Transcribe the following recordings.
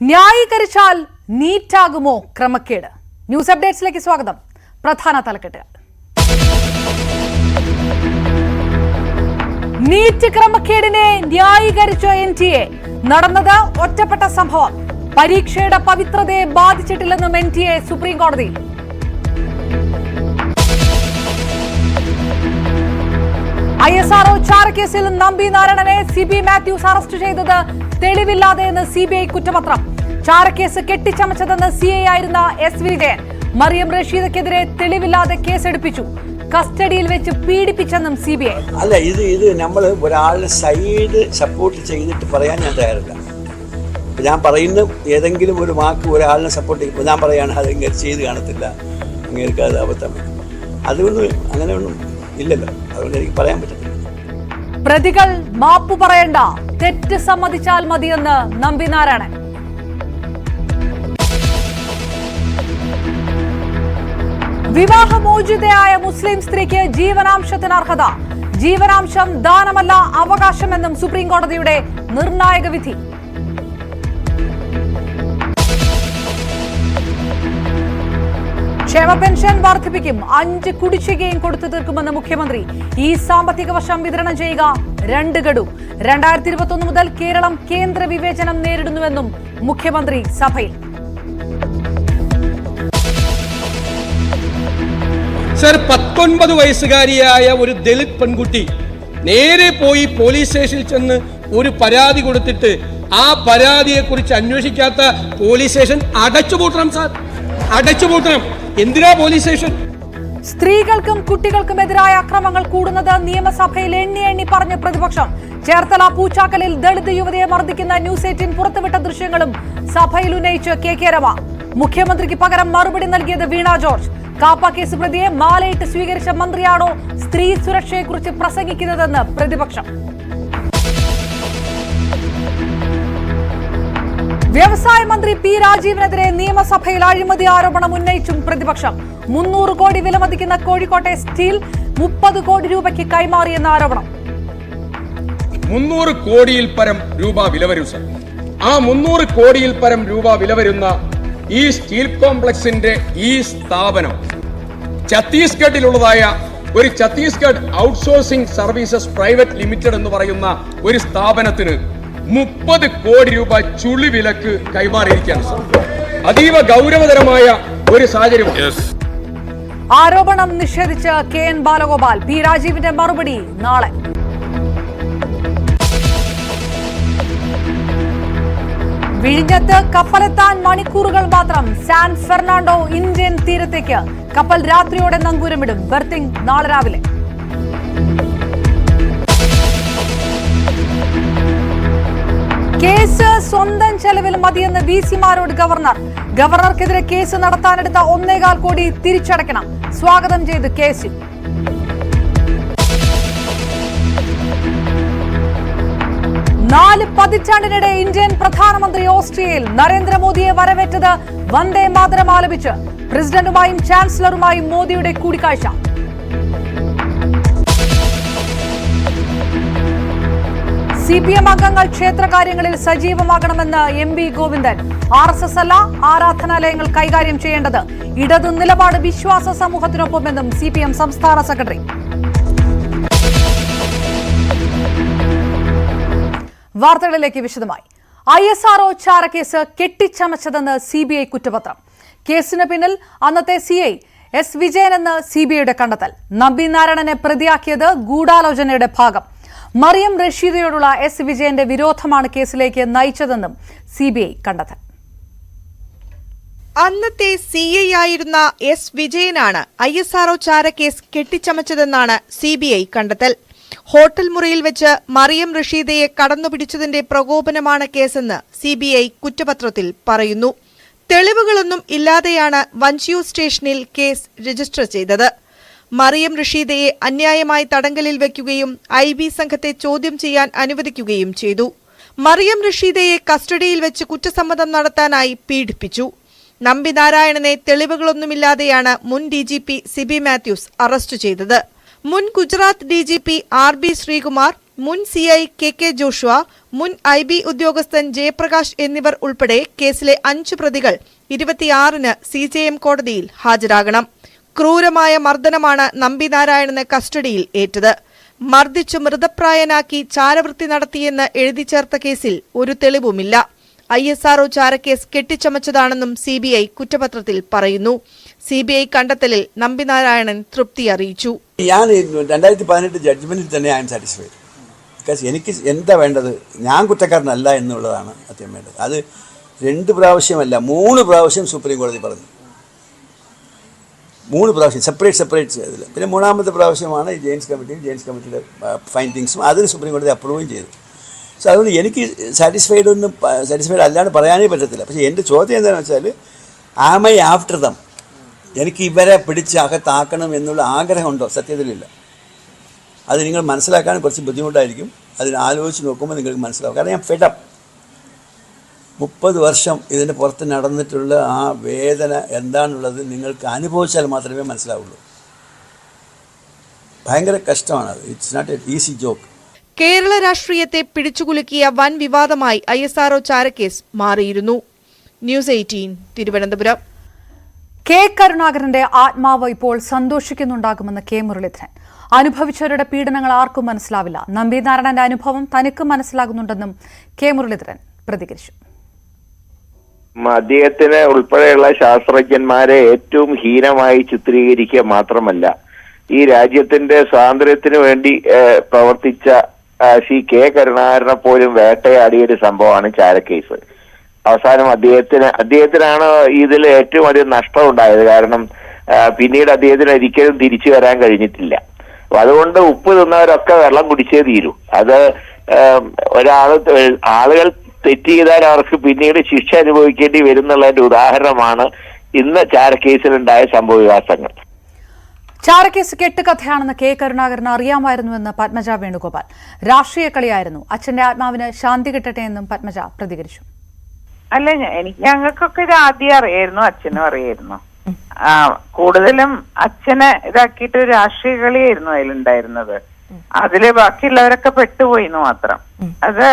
ന്യായീകരിച്ചാൽ നീറ്റാകുമോ ക്രമക്കേട്? ന്യൂസ് അപ്ഡേറ്റ്സിലേക്ക് സ്വാഗതം. പ്രധാന തലക്കെട്ടുകൾ. നീറ്റ് ക്രമക്കേടിനെ ന്യായീകരിച്ച NTA. നടന്നത് ഒറ്റപ്പെട്ട സംഭവം. പരീക്ഷയുടെ പവിത്രതയെ ബാധിച്ചിട്ടില്ലെന്നും NTA സുപ്രീം കോടതിയിൽ. ISRO ചാരക്കേസിൽ നമ്പി നാരായണനെ CB മാത്യൂസ് അറസ്റ്റ് ചെയ്തത് തെളിവില്ലാതെയെന്ന് CBI കുറ്റപത്രം. ചാരക്കേസ് കെട്ടിച്ചമച്ചതെന്ന് CA ആയിരുന്ന S വിജയൻ. മറിയം റഷീദക്കെതിരെ തെളിവില്ലാതെ കേസെടുപ്പിച്ചു. കസ്റ്റഡിയിൽ വെച്ച് പീഡിപ്പിച്ചെന്നും CBI. അല്ല, ഇത് നമ്മൾ ഒരാളുടെ സൈഡ് സപ്പോർട്ട് ചെയ്തിട്ട് പറയാൻ ഞാൻ തയ്യാറില്ല. ഞാൻ പറയുന്ന ഏതെങ്കിലും ഒരു വാക്ക് ഒരാളിനെ സപ്പോർട്ട് ചെയ്യുമ്പോൾ ഞാൻ പറയുകയാണ് അത് ഇങ്ങനെ ചെയ്ത് കാണത്തില്ല, അങ്ങേർക്ക് അത് അബദ്ധം. അതുകൊണ്ട് അങ്ങനെയൊന്നും ഇല്ലല്ലോ, അതുകൊണ്ട് എനിക്ക് പറയാൻ പറ്റത്തില്ല. പ്രതികൾ മാപ്പു പറയണ്ട, തെറ്റ് സമ്മതിച്ചാൽ മതിയെന്ന് നമ്പി നാരായണൻ. വിവാഹമോചിതയായ മുസ്ലിം സ്ത്രീക്ക് ജീവനാംശത്തിന് അർഹത. ജീവനാംശം ദാനമല്ല, അവകാശമെന്നും സുപ്രീം കോടതിയുടെ നിർണായക വിധി. ക്ഷേമ പെൻഷൻ വർദ്ധിപ്പിക്കും, 5 കുടിശ്ശികയും കൊടുത്തു തീർക്കുമെന്ന് മുഖ്യമന്ത്രി. ഈ സാമ്പത്തിക വർഷം വിതരണം ചെയ്യുക 2 ഗഡു. 2021 മുതൽ കേരളം കേന്ദ്ര വിവേചനം നേരിടുന്നുവെന്നും മുഖ്യമന്ത്രി സഭയിൽ. സർ, 19 വയസ്സുകാരിയായ ഒരു ദളിത് പെൺകുട്ടി നേരെ പോയി പോലീസ് സ്റ്റേഷനിൽ ചെന്ന് ഒരു പരാതി കൊടുത്തിട്ട് ആ പരാതിയെക്കുറിച്ച് അന്വേഷിക്കാത്ത പോലീസ് സ്റ്റേഷൻ അടച്ചുപൂട്ടണം. സാർ, അടച്ചുപൂട്ടണം. എന്തിനാ പോലീസ് സ്റ്റേഷൻ? സ്ത്രീകൾക്കും കുട്ടികൾക്കുമെതിരായ അക്രമങ്ങൾ കൂടുന്നത് നിയമസഭയിൽ എണ്ണി പറഞ്ഞ പ്രതിപക്ഷം. ചേർത്തല പൂച്ചാക്കലിൽ ദളിത് യുവതിയെ മർദ്ദിക്കുന്ന ന്യൂസ് 18 പുറത്തുവിട്ട ദൃശ്യങ്ങളും സഭയിൽ ഉന്നയിച്ച് KK രമ. മുഖ്യമന്ത്രിക്ക് പകരം മറുപടി നൽകിയത് വീണ ജോർജ്. കാപ്പ കേസ് പ്രതിയെ മാലയിട്ട് സ്വീകരിച്ച മന്ത്രിയാണോ സ്ത്രീ സുരക്ഷയെക്കുറിച്ച് പ്രസംഗിക്കുന്നതെന്ന് പ്രതിപക്ഷം. വ്യവസായ മന്ത്രി P രാജീവിനെതിരെ നിയമസഭയിൽ അഴിമതി ആരോപണം ഉന്നയിച്ചും പ്രതിപക്ഷം. 300 കോടി വിലമതിക്കുന്ന കോഴിക്കോട്ടെ സ്റ്റീൽ 30 കോടി രൂപയ്ക്ക് കൈമാറിയെന്ന ആരോപണം. 300 കോടിയിൽ പരം രൂപ വില വരും സർ. ആ 300 കോടിയിൽ പരം രൂപ വില വരുന്ന ഈ സ്റ്റീൽ കോംപ്ലക്സിന്റെ ഈ സ്ഥാപനം ഛത്തീസ്ഗഡിലുള്ളതായ ഒരു Chhattisgarh outsourcing services private limited എന്ന് പറയുന്ന ഒരു സ്ഥാപനത്തിന് 30 കോടി രൂപ ചുളി വിലക്ക് കൈമാറിയിരിക്കുകയാണ് സർ. അതീവ ഗൗരവതരമായ ഒരു സാഹചര്യം. ആരോപണം നിഷേധിച്ച് KN ബാലഗോപാൽ. P രാജീവിന്റെ മറുപടി നാളെ. വിഴിഞ്ഞത്ത് കപ്പലെത്താൻ മണിക്കൂറുകൾ മാത്രം. സാൻ ഫെർണാണ്ടോ ഇന്ത്യൻ തീരത്തേക്ക് കപ്പൽ രാത്രിയോടെ നങ്കൂരമിടും. ബെർത്തിങ് നാളെ രാവിലെ. കേസ് സ്വന്തം ചെലവിൽ മതിയെന്ന് VC-മാരോട് ഗവർണർ. ഗവർണർക്കെതിരെ കേസ് നടത്താനെടുത്ത 1.25 കോടി തിരിച്ചടയ്ക്കണം. സ്വാഗതം ചെയ്ത് KSU. നാല് പതിറ്റാണ്ടിനിടെ ഇന്ത്യൻ പ്രധാനമന്ത്രി ഓസ്ട്രിയയിൽ. നരേന്ദ്രമോദിയെ വരവേറ്റത് വന്ദേ മാതരം ആലപിച്ച്. പ്രസിഡന്റുമായും ചാൻസലറുമായും മോദിയുടെ കൂടിക്കാഴ്ച. CPM അംഗങ്ങൾ ക്ഷേത്രകാര്യങ്ങളിൽ സജീവമാകണമെന്ന് MV ഗോവിന്ദൻ. RSS അല്ല ആരാധനാലയങ്ങൾ കൈകാര്യം ചെയ്യേണ്ടത്. ഇടതു നിലപാട് വിശ്വാസ സമൂഹത്തിനൊപ്പമെന്നും CPM സംസ്ഥാന സെക്രട്ടറി. വാർത്തകളിലേക്ക് വിശദമായി. ISRO ചാരക്കേസ് കെട്ടിച്ചമച്ചതെന്ന് CBI കുറ്റപത്രം. കേസിന് പിന്നിൽ അന്നത്തെ CI S വിജയൻ എന്ന് CBIയുടെ കണ്ടെത്തൽ. നമ്പി നാരായണനെ പ്രതിയാക്കിയത് ഗൂഢാലോചനയുടെ ഭാഗം. മറിയം റഷീദയോടുള്ള S വിജയന്റെ വിരോധമാണ് കേസിലേക്ക് നയിച്ചതെന്നും CBI കണ്ടെത്തൽ. അന്നത്തെ CI ആയിരുന്ന S വിജയനാണ് ISRO ചാരക്കേസ് കെട്ടിച്ചമച്ചതെന്നാണ് CBI കണ്ടെത്തൽ. ഹോട്ടൽ മുറിയിൽ വെച്ച് മറിയം റഷീദയെ കടന്നുപിടിച്ചതിന്റെ പ്രകോപനമാണ് കേസെന്ന് CBI കുറ്റപത്രത്തിൽ പറയുന്നു. തെളിവുകളൊന്നും ഇല്ലാതെയാണ് വഞ്ചിയൂർ സ്റ്റേഷനിൽ കേസ് രജിസ്റ്റർ ചെയ്തത്. മറിയം റഷീദയെ അന്യായമായി തടങ്കലിൽ വയ്ക്കുകയും IB സംഘത്തെ ചോദ്യം ചെയ്യാൻ അനുവദിക്കുകയും ചെയ്തു. മറിയം റഷീദയെ കസ്റ്റഡിയിൽ വെച്ച് കുറ്റസമ്മതം നടത്താനായി പീഡിപ്പിച്ചു. നമ്പി നാരായണനെ തെളിവുകളൊന്നുമില്ലാതെയാണ് മുൻ DGP CB മാത്യൂസ് അറസ്റ്റ് ചെയ്തത്. മുൻ ഗുജറാത്ത് DGP RB ശ്രീകുമാർ, മുൻ CI KK ജോഷുവ, മുൻ IB ഉദ്യോഗസ്ഥൻ ജയപ്രകാശ് എന്നിവർ ഉൾപ്പെടെ കേസിലെ 5 പ്രതികൾ 26-ന് CJM കോടതിയിൽ ഹാജരാകണം. ക്രൂരമായ മർദ്ദനമാണ് നമ്പിനാരായണന് കസ്റ്റഡിയിൽ ഏറ്റത്. മർദ്ദിച്ചു മൃതപ്രായനാക്കി ചാരവൃത്തി നടത്തിയെന്ന് എഴുതി ചേർത്ത കേസിൽ ഒരു തെളിവുമില്ല. ISRO ചാരക്കേസ് കെട്ടിച്ചമച്ചതാണെന്നും CBI കുറ്റപത്രത്തിൽ പറയുന്നു. CBI കണ്ടെത്തലിൽ നമ്പിനാരായണൻ തൃപ്തി അറിയിച്ചു. ഞാൻ 2018 ജഡ്ജ്മെന്റിൽ തന്നെ ഐ എം സാറ്റിസ്ഫൈഡ്. ബിക്കോസ് എനിക്ക് എന്താ വേണ്ടത്, ഞാൻ കുറ്റക്കാരനല്ല എന്നുള്ളതാണ് ആദ്യം വേണ്ടത്. അത് 2 പ്രാവശ്യമല്ല 3 പ്രാവശ്യം സുപ്രീം കോടതി പറഞ്ഞു. 3 പ്രാവശ്യം സെപ്പറേറ്റ് ചെയ്തില്ല. പിന്നെ 3ാമത്തെ പ്രാവശ്യമാണ് ഈ ജെയിംസ് കമ്മിറ്റിയുടെ ഫൈൻഡിങ്സും അതിന് സുപ്രീം കോടതി അപ്രൂവും ചെയ്തു. സോ അതുകൊണ്ട് എനിക്ക് സാറ്റിസ്ഫൈഡ് അല്ലാണ്ട് പറയാനേ പറ്റത്തില്ല. പക്ഷേ എൻ്റെ ചോദ്യം എന്താണെന്ന് വെച്ചാൽ, ആം ഐ ആഫ്റ്റർ ദം? എനിക്ക് ഇവരെ പിടിച്ച് അകത്താക്കണം എന്നുള്ള ആഗ്രഹമുണ്ടോ? സത്യത്തിലില്ല. അത് നിങ്ങൾ മനസ്സിലാക്കാൻ കുറച്ച് ബുദ്ധിമുട്ടായിരിക്കും. അതിന് ആലോചിച്ച് നോക്കുമ്പോൾ നിങ്ങൾക്ക് മനസ്സിലാവും. കാരണം ഞാൻ ഫെഡപ്പ്. 30 വർഷം ഇതിൻ്റെ പുറത്ത് നടന്നിട്ടുള്ള ആ വേദന എന്താണുള്ളത് നിങ്ങൾക്ക് അനുഭവിച്ചാൽ മാത്രമേ മനസ്സിലാവുള്ളൂ. ഭയങ്കര കഷ്ടമാണത്. It's not a easy joke. Kerala രാഷ്ട്രീയത്തെ പിടിച്ചുകുലുക്കിയ വൻ വിവാദമായി ISRO ചാരക്കേസ് മാറിയിരുന്നു. ന്യൂസ് 18 തിരുവനന്തപുരം. കെ കരുണാകരന്റെ ആത്മാവ് ഇപ്പോൾ സന്തോഷിക്കുന്നുണ്ടാകുമെന്ന് കെ മുരളീധരൻ. അനുഭവിച്ചവരുടെ പീഡനങ്ങൾ ആർക്കും മനസ്സിലാവില്ല. നമ്പിനാരായണന്റെ അനുഭവം തനിക്ക് മനസ്സിലാകുന്നുണ്ടെന്നും കെ മുരളീധരൻ പ്രതികരിച്ചു. അദ്ദേഹത്തിന് ഉൾപ്പെടെയുള്ള ശാസ്ത്രജ്ഞന്മാരെ ഏറ്റവും ഹീനമായി ചിത്രീകരിക്കുക മാത്രമല്ല, ഈ രാജ്യത്തിന്റെ സ്വാതന്ത്ര്യത്തിന് വേണ്ടി പ്രവർത്തിച്ച ശ്രീ കെ കരുണാകരനെ പോലും വേട്ടയാടിയ ഒരു സംഭവമാണ് ചാരക്കേസ്. അവസാനം അദ്ദേഹത്തിനാണ് ഇതിൽ ഏറ്റവും അധികം നഷ്ടം ഉണ്ടായത്. കാരണം പിന്നീട് അദ്ദേഹത്തിന് ഒരിക്കലും തിരിച്ചു വരാൻ കഴിഞ്ഞിട്ടില്ല. അതുകൊണ്ട് ഉപ്പ് തിന്നവരൊക്കെ വെള്ളം കുടിച്ചേ തീരൂ. അത് ആളുകൾ തെറ്റ് ചെയ്താൽ അവർക്ക് പിന്നീട് ശിക്ഷ അനുഭവിക്കേണ്ടി വരുന്നുള്ളതിന്റെ ഉദാഹരണമാണ് ഇന്ന് ചാരക്കേസിലുണ്ടായ സംഭവവികാസങ്ങൾ. ചാരക്കേസ് കെട്ടുകഥയാണെന്ന് കെ കരുണാകരന് അറിയാമായിരുന്നുവെന്ന് പത്മജ വേണുഗോപാൽ. രാഷ്ട്രീയ കളിയായിരുന്നു. അച്ഛന്റെ ആത്മാവിന് ശാന്തി കിട്ടട്ടെ എന്നും പത്മജ പ്രതികരിച്ചു. അല്ല, ഞങ്ങൾക്കൊക്കെ ഇത് ആദ്യം അറിയായിരുന്നു, അച്ഛനും അറിയായിരുന്നു. കൂടുതലും അച്ഛനെ ഇതാക്കിയിട്ട് രാഷ്ട്രീയ കളിയായിരുന്നു അതിലുണ്ടായിരുന്നത്. അതില് ബാക്കിയുള്ളവരൊക്കെ പെട്ടുപോയിന്ന് മാത്രം. അത്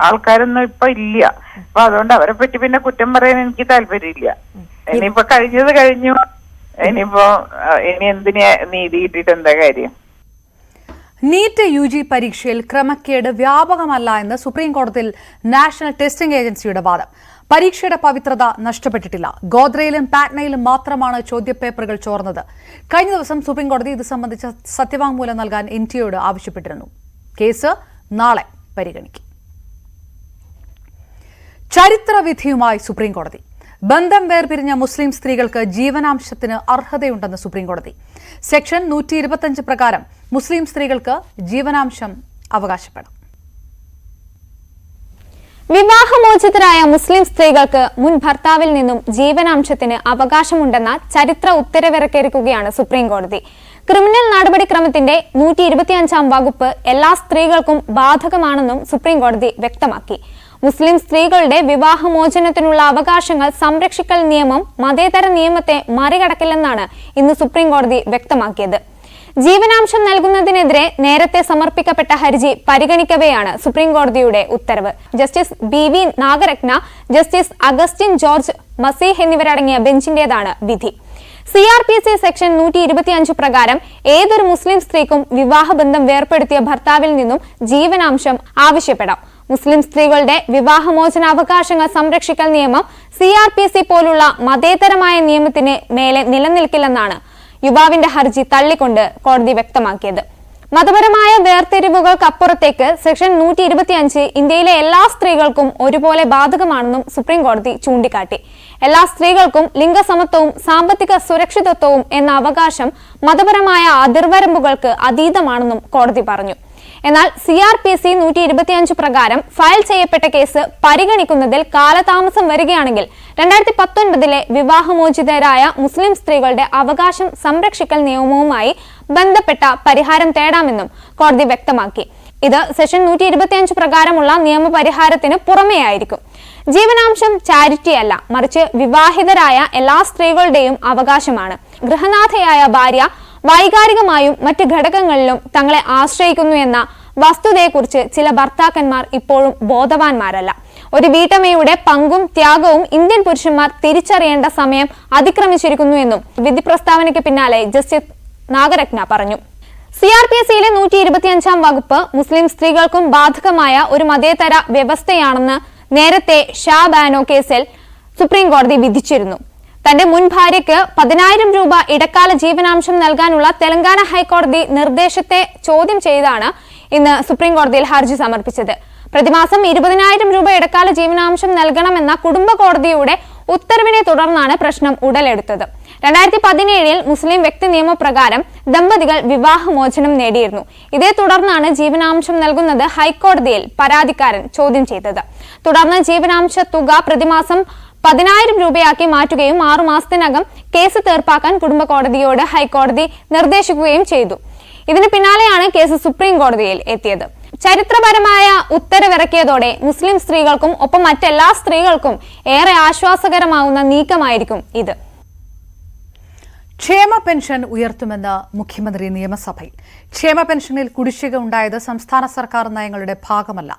ആൾക്കാരൊന്നും ഇപ്പൊ ഇല്ല. അപ്പൊ അതുകൊണ്ട് അവരെ പറ്റി പിന്നെ കുറ്റം പറയാൻ എനിക്ക് താല്പര്യമില്ല. ഇനിയിപ്പോ കഴിഞ്ഞത് കഴിഞ്ഞു. ഇനി എന്തിനാ നീതി കിട്ടിയിട്ട് എന്താ കാര്യം? നീറ്റ് UG പരീക്ഷയിൽ ക്രമക്കേട് വ്യാപകമല്ല എന്ന് സുപ്രീം കോടതിയിൽ നാഷണൽ ടെസ്റ്റിംഗ് ഏജൻസിയുടെ വാദം. പരീക്ഷയുടെ പവിത്രത നഷ്ടപ്പെട്ടിട്ടില്ല. ഗോദ്രയിലും പാറ്റ്നയിലും മാത്രമാണ് ചോദ്യപേപ്പറുകൾ ചോർന്നത്. കഴിഞ്ഞ ദിവസം സുപ്രീം കോടതി ഇത് സംബന്ധിച്ച സത്യവാങ്മൂലം നൽകാൻ NTAയോട് ആവശ്യപ്പെട്ടിരുന്നു. കേസ് നാളെ പരിഗണിക്കും. ചരിത്രവിധിയുമായി സുപ്രീം കോടതി. ബന്ധം വേർപിരിഞ്ഞ മുസ്ലിം സ്ത്രീകൾക്ക് ജീവനാംശത്തിന് അർഹതയുണ്ടെന്ന് സുപ്രീം കോടതി. സെക്ഷൻ 125 പ്രകാരം മുസ്ലിം സ്ത്രീകൾക്ക് ജീവനാംശം അവകാശപ്പെടാം. വിവാഹമോചിതരായ മുസ്ലിം സ്ത്രീകൾക്ക് മുൻ ഭർത്താവിൽ നിന്നും ജീവനാംശത്തിന് അവകാശമുണ്ടെന്ന ചരിത്ര ഉത്തരവിറക്കിയിരിക്കുകയാണ് സുപ്രീം കോടതി. ക്രിമിനൽ നടപടിക്രമത്തിന്റെ 125-ാം വകുപ്പ് എല്ലാ സ്ത്രീകൾക്കും ബാധകമാണെന്നും സുപ്രീം കോടതി വ്യക്തമാക്കി. മുസ്ലിം സ്ത്രീകളുടെ വിവാഹമോചനത്തിനുള്ള അവകാശങ്ങൾ സംരക്ഷിക്കൽ നിയമം മതേതര നിയമത്തെ മറികടക്കില്ലെന്നാണ് ഇന്ന് സുപ്രീം കോടതി വ്യക്തമാക്കിയത്. ജീവനാംശം നൽകുന്നതിനെതിരെ നേരത്തെ സമർപ്പിക്കപ്പെട്ട ഹർജി പരിഗണിക്കവെയാണ് സുപ്രീം കോടതിയുടെ ഉത്തരവ്. Justice BV Nagarathna, justice Augustine George Masih എന്നിവരടങ്ങിയ ബെഞ്ചിന്റേതാണ് വിധി. CRPC സെക്ഷൻ 125 പ്രകാരം ഏതൊരു മുസ്ലിം സ്ത്രീക്കും വിവാഹബന്ധം വേർപ്പെടുത്തിയ ഭർത്താവിൽ നിന്നും ജീവനാംശം ആവശ്യപ്പെടാം. മുസ്ലിം സ്ത്രീകളുടെ വിവാഹമോചന അവകാശങ്ങൾ സംരക്ഷിക്കൽ നിയമം CRPC പോലുള്ള മതേതരമായ നിയമത്തിന് മേലെ നിലനിൽക്കില്ലെന്നാണ് യുവാവിന്റെ ഹർജി തള്ളിക്കൊണ്ട് കോടതി വ്യക്തമാക്കിയത്. മതപരമായ വേർതിരിവുകൾക്കപ്പുറത്തേക്ക് സെക്ഷൻ 125 ഇന്ത്യയിലെ എല്ലാ സ്ത്രീകൾക്കും ഒരുപോലെ ബാധകമാണെന്നും സുപ്രീം കോടതി ചൂണ്ടിക്കാട്ടി. എല്ലാ സ്ത്രീകൾക്കും ലിംഗസമത്വവും സാമ്പത്തിക സുരക്ഷിതത്വവും എന്ന അവകാശം മതപരമായ അതിർവരമ്പുകൾക്ക് അതീതമാണെന്നും കോടതി പറഞ്ഞു. എന്നാൽ CRPC 125 പ്രകാരം ഫയൽ ചെയ്യപ്പെട്ട കേസ് പരിഗണിക്കുന്നതിൽ കാലതാമസം വരികയാണെങ്കിൽ 2019 വിവാഹമോചിതരായ മുസ്ലിം സ്ത്രീകളുടെ അവകാശം സംരക്ഷിക്കൽ നിയമവുമായി ബന്ധപ്പെട്ട പരിഹാരം തേടാമെന്നും കോടതി വ്യക്തമാക്കി. ഇത് സെക്ഷൻ 125 പ്രകാരമുള്ള നിയമപരിഹാരത്തിന് പുറമെയായിരിക്കും. ജീവനാംശം ചാരിറ്റിയല്ല, മറിച്ച് വിവാഹിതരായ എല്ലാ സ്ത്രീകളുടെയും അവകാശമാണ്. ഗൃഹനാഥയായ ഭാര്യ വൈകാരികമായും മറ്റ് ഘടകങ്ങളിലും തങ്ങളെ ആശ്രയിക്കുന്നു എന്ന വസ്തുതയെക്കുറിച്ച് ചില ഭർത്താക്കന്മാർ ഇപ്പോഴും ബോധവാന്മാരല്ല. ഒരു വീട്ടമ്മയുടെ പങ്കും ത്യാഗവും ഇന്ത്യൻ പുരുഷന്മാർ തിരിച്ചറിയേണ്ട സമയം അതിക്രമിച്ചിരിക്കുന്നു എന്നും വിധി പ്രസ്താവനയ്ക്ക് പിന്നാലെ ജസ്റ്റിസ് നാഗരത്ന പറഞ്ഞു. CRPC-യിലെ 125-ാം വകുപ്പ് മുസ്ലിം സ്ത്രീകൾക്കും ബാധകമായ ഒരു മതേതര വ്യവസ്ഥയാണെന്ന് നേരത്തെ ഷാ ബാനോ കേസിൽ സുപ്രീം കോടതി വിധിച്ചിരുന്നു. തന്റെ മുൻ ഭാര്യയ്ക്ക് 10,000 രൂപ ഇടക്കാല ജീവനാംശം നൽകാനുള്ള തെലങ്കാന ഹൈക്കോടതി നിർദ്ദേശത്തെ ചോദ്യം ചെയ്താണ് ഇന്ന് സുപ്രീം കോടതിയിൽ ഹർജി സമർപ്പിച്ചത്. പ്രതിമാസം 20,000 രൂപ ഇടക്കാല ജീവനാംശം നൽകണമെന്ന കുടുംബ കോടതിയുടെ ഉത്തരവിനെ തുടർന്നാണ് പ്രശ്നം ഉടലെടുത്തത്. 2017-ൽ മുസ്ലിം വ്യക്തി നിയമപ്രകാരം ദമ്പതികൾ വിവാഹമോചനം നേടിയിരുന്നു. ഇതേ തുടർന്നാണ് ജീവനാംശം നൽകുന്നത് ഹൈക്കോടതിയിൽ പരാതിക്കാരൻ ചോദ്യം ചെയ്തത്. തുടർന്ന് ജീവനാംശ തുക പ്രതിമാസം 10,000 രൂപയാക്കി മാറ്റുകയും 6 മാസത്തിനകം കേസ് തീർപ്പാക്കാൻ കുടുംബ കോടതിയോട് ഹൈക്കോടതി നിർദ്ദേശിക്കുകയും ചെയ്തു. ഇതിന് പിന്നാലെയാണ് കേസ് സുപ്രീം കോടതിയിൽ എത്തിയത്. ചരിത്രപരമായ ഉത്തരവിറക്കിയതോടെ മുസ്ലിം സ്ത്രീകൾക്കും ഒപ്പം മറ്റെല്ലാ സ്ത്രീകൾക്കും ഏറെ ആശ്വാസകരമാവുന്ന നീക്കമായിരിക്കും ഇത്. ക്ഷേമ പെൻഷൻ ഉയർത്തുമെന്ന് മുഖ്യമന്ത്രി നിയമസഭയിൽ. ക്ഷേമ പെൻഷനിൽ കുടിശ്ശിക ഉണ്ടായത് സംസ്ഥാന സർക്കാർ നയങ്ങളുടെ ഭാഗമല്ല.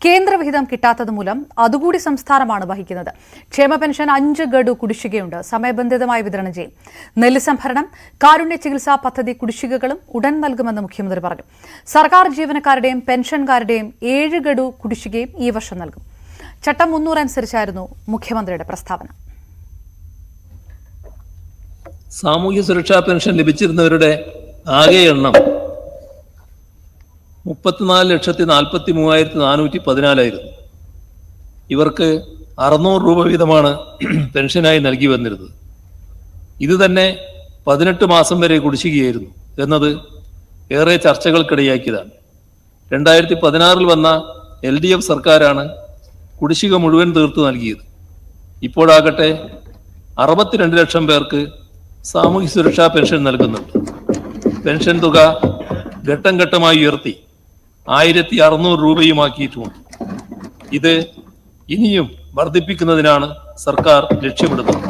കേന്ദ്രവിഹിതം കിട്ടാത്തത് മൂലം അതുകൂടി സംസ്ഥാനമാണ് വഹിക്കുന്നത്. ക്ഷേമ പെൻഷൻ 5 ഗഡു കുടിശ്ശികയുണ്ട്. സമയബന്ധിതമായി വിതരണം ചെയ്യും. നെല്ല് സംഭരണം, കാരുണ്യ ചികിത്സാ പദ്ധതി കുടിശ്ശികകളും ഉടൻ നൽകുമെന്ന് മുഖ്യമന്ത്രി പറഞ്ഞു. സർക്കാർ ജീവനക്കാരുടെയും പെൻഷൻകാരുടെയും 7 ഗഡു കുടിശ്ശികയും ഈ വർഷം നൽകും. ചട്ടം 300 അനുസരിച്ചായിരുന്നു മുഖ്യമന്ത്രിയുടെ പ്രസ്താവന. സാമൂഹ്യ സുരക്ഷാ പെൻഷൻ ലഭിച്ചിരുന്നവരുടെ ആകെ എണ്ണം 34,43,414 ഇവർക്ക് 600 രൂപ വീതമാണ് പെൻഷനായി നൽകി വന്നിരുന്നത്. ഇത് തന്നെ 18 മാസം വരെ കുടിശ്ശികയായിരുന്നു എന്നത് ഏറെ ചർച്ചകൾക്കിടയാക്കിയതാണ്. 2016-ൽ വന്ന LDF സർക്കാരാണ് കുടിശ്ശിക മുഴുവൻ തീർത്തു നൽകിയത്. ഇപ്പോഴാകട്ടെ 62 ലക്ഷം പേർക്ക് സാമൂഹ്യ സുരക്ഷാ പെൻഷൻ നൽകുന്നുണ്ട്. പെൻഷൻ തുക ഘട്ടം ഘട്ടമായി ഉയർത്തി 1,600 രൂപയുമാക്കിയിട്ടുമുണ്ട്. ഇത് ഇനിയും വർദ്ധിപ്പിക്കുന്നതിനാണ് സർക്കാർ ലക്ഷ്യമിടുന്നത്.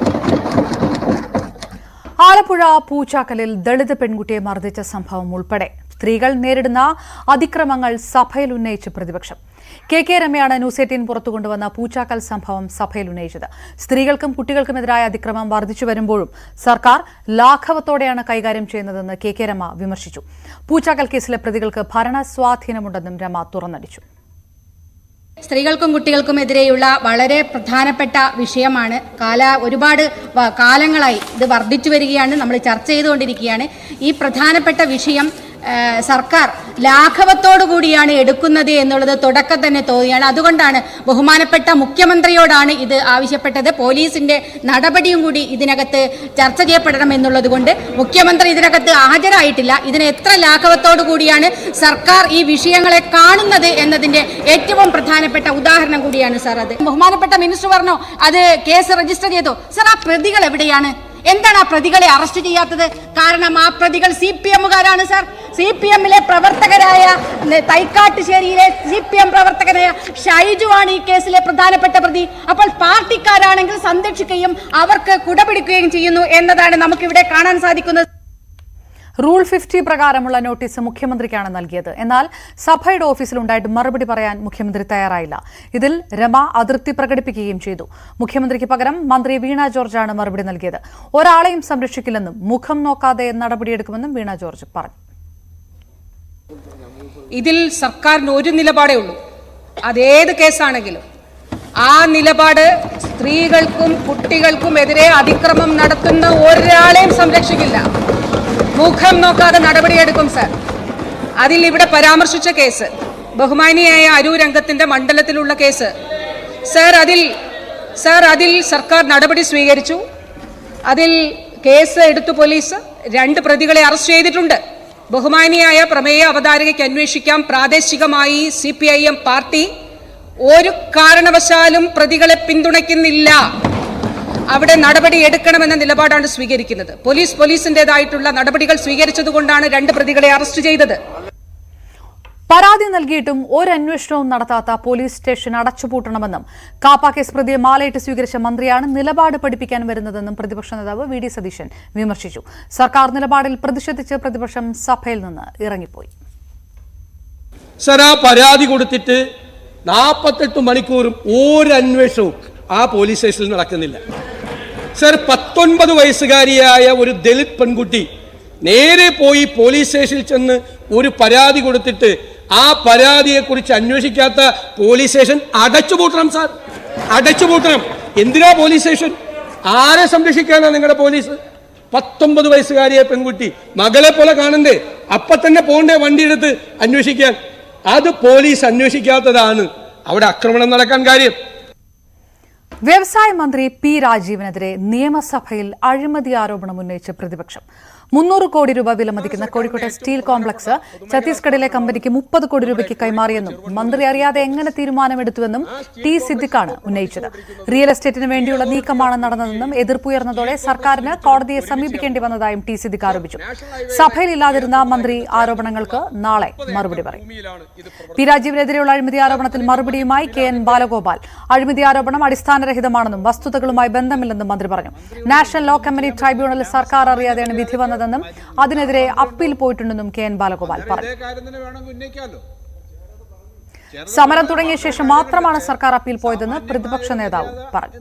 ആലപ്പുഴ പൂച്ചാക്കലിൽ ദളിത് പെൺകുട്ടിയെ മർദ്ദിച്ച സംഭവം ഉൾപ്പെടെ സ്ത്രീകൾ നേരിടുന്ന അതിക്രമങ്ങൾ സഭയിൽ ഉന്നയിച്ച് പ്രതിപക്ഷം. KK രമയാണ് ന്യൂസ് 18 പുറത്തു കൊണ്ടുവന്ന പൂച്ചാക്കൽ സംഭവം സഭയിൽ ഉന്നയിച്ചത്. സ്ത്രീകൾക്കും കുട്ടികൾക്കുമെതിരായ അതിക്രമം വർദ്ധിച്ചു വരുമ്പോഴും സർക്കാർ ലാഘവത്തോടെയാണ് കൈകാര്യം ചെയ്യുന്നതെന്ന് KK രമ വിമർശിച്ചു. പൂച്ചാക്കൽ കേസിലെ പ്രതികൾക്ക് ഭരണ സ്വാധീനമുണ്ടെന്നും രമ തുറന്നടിച്ചു. സ്ത്രീകൾക്കും കുട്ടികൾക്കുമെതിരെയുള്ള വളരെ പ്രധാനപ്പെട്ട വിഷയമാണ്. ഒരുപാട് കാലങ്ങളായി ഇത് വർദ്ധിച്ചു വരികയാണ്. നമ്മൾ ചർച്ച ചെയ്തുകൊണ്ടിരിക്കുകയാണ്. ഈ പ്രധാനപ്പെട്ട വിഷയം സർക്കാർ ലാഘവത്തോടു കൂടിയാണ് എടുക്കുന്നത് എന്നുള്ളത് തുടക്കം തന്നെ തോന്നിയാണ്. അതുകൊണ്ടാണ് ബഹുമാനപ്പെട്ട മുഖ്യമന്ത്രിയോടാണ് ഇത് ആവശ്യപ്പെട്ടത്. പോലീസിന്റെ നടപടിയും കൂടി ഇതിനകത്ത് ചർച്ച ചെയ്യപ്പെടണം എന്നുള്ളത് കൊണ്ട് മുഖ്യമന്ത്രി ഇതിനകത്ത് ഹാജരായിട്ടില്ല. ഇതിന് എത്ര ലാഘവത്തോടു കൂടിയാണ് സർക്കാർ ഈ വിഷയങ്ങളെ കാണുന്നത് എന്നതിന്റെ ഏറ്റവും പ്രധാനപ്പെട്ട ഉദാഹരണം കൂടിയാണ് സാർ അത്. ബഹുമാനപ്പെട്ട മിനിസ്റ്റർ പറഞ്ഞു അത് കേസ് രജിസ്റ്റർ ചെയ്തു. സാർ ആ പ്രതികൾ എവിടെയാണ്? എന്താണ് ആ പ്രതികളെ അറസ്റ്റ് ചെയ്യാത്തത്? കാരണം ആ പ്രതികൾ CPM-കാരാണ് സാർ. CPM-ലെ പ്രവർത്തകരായ തൈക്കാട്ടുശ്ശേരിയിലെ CPM പ്രവർത്തകനായ ഷൈജു ആണ് ഈ കേസിലെ പ്രധാനപ്പെട്ട പ്രതി. അപ്പോൾ പാർട്ടിക്കാരാണെങ്കിൽ സംരക്ഷിക്കുകയും അവർക്ക് കുടപിടിക്കുകയും ചെയ്യുന്നു എന്നതാണ് നമുക്കിവിടെ കാണാൻ സാധിക്കുന്നത്. റൂൾ 50 പ്രകാരമുള്ള നോട്ടീസ് മുഖ്യമന്ത്രിക്കാണ് നൽകിയത്. എന്നാൽ സഭയുടെ ഓഫീസിലുണ്ടായിട്ട് മറുപടി പറയാൻ മുഖ്യമന്ത്രി തയ്യാറായില്ല. ഇതിൽ രമ അതൃപ്തി പ്രകടിപ്പിക്കുകയും ചെയ്തു. മുഖ്യമന്ത്രിക്ക് പകരം മന്ത്രി വീണ ജോർജാണ് മറുപടി നൽകിയത്. ഒരാളെയും സംരക്ഷിക്കില്ലെന്നും മുഖം നോക്കാതെ നടപടിയെടുക്കുമെന്നും വീണ ജോർജ് പറഞ്ഞു. ഇതിൽ സർക്കാരിന് ഒരു നിലപാടേ ഉള്ളൂ. അതേത് കേസാണെങ്കിലും ആ നിലപാട് സ്ത്രീകൾക്കും കുട്ടികൾക്കും എതിരെ അതിക്രമം നടത്തുന്ന ഒരാളെയും സംരക്ഷിക്കില്ല. മുഖം നോക്കാതെ നടപടിയെടുക്കും സർ. അതിൽ ഇവിടെ പരാമർശിച്ച കേസ് ബഹുമാനിയായ അരൂർ അംഗത്തിന്റെ മണ്ഡലത്തിലുള്ള കേസ് സർ, അതിൽ സർക്കാർ നടപടി സ്വീകരിച്ചു. അതിൽ കേസ് എടുത്തു പോലീസ് 2 പ്രതികളെ അറസ്റ്റ് ചെയ്തിട്ടുണ്ട്. ബഹുമാനിയായ പ്രമേയ അവതാരകയ്ക്ക് അന്വേഷിക്കാം. പ്രാദേശികമായി CPIM പാർട്ടി ഒരു കാരണവശാലും പ്രതികളെ പിന്തുണയ്ക്കുന്നില്ല. അവിടെ നടപടി എടുക്കണമെന്ന നിലപാടാണ് സ്വീകരിക്കുന്നത്. പോലീസിന്റേതായിട്ടുള്ള നടപടികൾ സ്വീകരിച്ചതുകൊണ്ടാണ് 2 പ്രതികളെ അറസ്റ്റ് ചെയ്തത്. പരാതി നൽകിയിട്ടും ഒരു അന്വേഷണവും നടത്താത്ത പോലീസ് സ്റ്റേഷൻ അടച്ചുപൂട്ടണമെന്നും കാപ്പ കേസ് പ്രതിയെ മാലയിട്ട് സ്വീകരിച്ച മന്ത്രിയാണ് നിലപാട് പഠിപ്പിക്കാൻ വരുന്നതെന്നും പ്രതിപക്ഷ നേതാവ് വി ഡി സതീശൻ വിമർശിച്ചു. സർക്കാർ നിലപാടിൽ പ്രതിഷേധിച്ച് പ്രതിപക്ഷം സഭയിൽ നിന്ന് ഇറങ്ങിപ്പോയി. സർ, ആ പരാതി കൊടുത്തിട്ട് 48 മണിക്കൂറും ഒരു അന്വേഷണവും ആ പോലീസ് സ്റ്റേഷനിൽ നടക്കുന്നില്ല. സർ, 19 വയസ്സുകാരിയായ ഒരു ദളിത് പെൺകുട്ടി നേരെ പോയി പോലീസ് സ്റ്റേഷനിൽ ചെന്ന് ഒരു പരാതി കൊടുത്തിട്ട് ആ പരാതിയെക്കുറിച്ച് അന്വേഷിക്കാത്ത പോലീസ് സ്റ്റേഷൻ അടച്ചുപൂട്ടണം. സാർ, അടച്ചുപൂട്ടണം. എന്തിനാ പോലീസ് സ്റ്റേഷൻ? ആരെ സംരക്ഷിക്കാനാണ് നിങ്ങളുടെ പോലീസ്? 19 വയസ്സുകാരിയെ പെൺകുട്ടി മകളെ പോലെ കാണണ്ടേ? അപ്പൊ തന്നെ പോണ്ടേ വണ്ടിയെടുത്ത് അന്വേഷിക്കാൻ? അത് പോലീസ് അന്വേഷിക്കാത്തതാണ് അവിടെ ആക്രമണം നടക്കാൻ കാര്യം. വ്യവസായ മന്ത്രി പി രാജീവിനെതിരെ നിയമസഭയിൽ അഴിമതി ആരോപണം ഉന്നയിച്ച് പ്രതിപക്ഷം. 300 കോടി രൂപ വിലമതിക്കുന്ന കോഴിക്കോട്ടെ സ്റ്റീൽ കോംപ്ലക്സ് ഛത്തീസ്ഗഡിലെ കമ്പനിക്ക് 30 കോടി രൂപയ്ക്ക് കൈമാറിയെന്നും മന്ത്രി അറിയാതെ എങ്ങനെ തീരുമാനമെടുത്തുവെന്നും ടി സിദ്ദിഖാണ് ഉന്നയിച്ചത്. റിയൽ എസ്റ്റേറ്റിന് വേണ്ടിയുള്ള നീക്കമാണ് നടന്നതെന്നും എതിർപ്പുയർന്നതോടെ സർക്കാരിന് കോടതിയെ സമീപിക്കേണ്ടി വന്നതായും ടി സിദ്ദിഖ് ആരോപിച്ചു. സഭയിലില്ലാതിരുന്ന മന്ത്രി ആരോപണങ്ങൾക്ക് നാളെ മറുപടി പറയും. പി രാജീവിനെതിരെയുള്ള അഴിമതി ആരോപണത്തിൽ മറുപടിയുമായി കെ എൻ ബാലഗോപാൽ. അഴിമതി ആരോപണം അടിസ്ഥാനരഹിതമാണെന്നും വസ്തുതകളുമായി ബന്ധമില്ലെന്നും മന്ത്രി പറഞ്ഞു. നാഷണൽ ലോ കമ്മിറ്റി ട്രൈബ്യൂണലിൽ സർക്കാർ അറിയാതെയാണ് വിധി വന്നതെന്നും അതിനെതിരെ അപ്പീൽ പോയിട്ടുണ്ടെന്നും കെ എൻ ബാലഗോപാൽ പറഞ്ഞു. സമരം തുടങ്ങിയ ശേഷം മാത്രമാണ് സർക്കാർ അപ്പീൽ പോയതെന്ന് പ്രതിപക്ഷ നേതാവ് പറഞ്ഞു.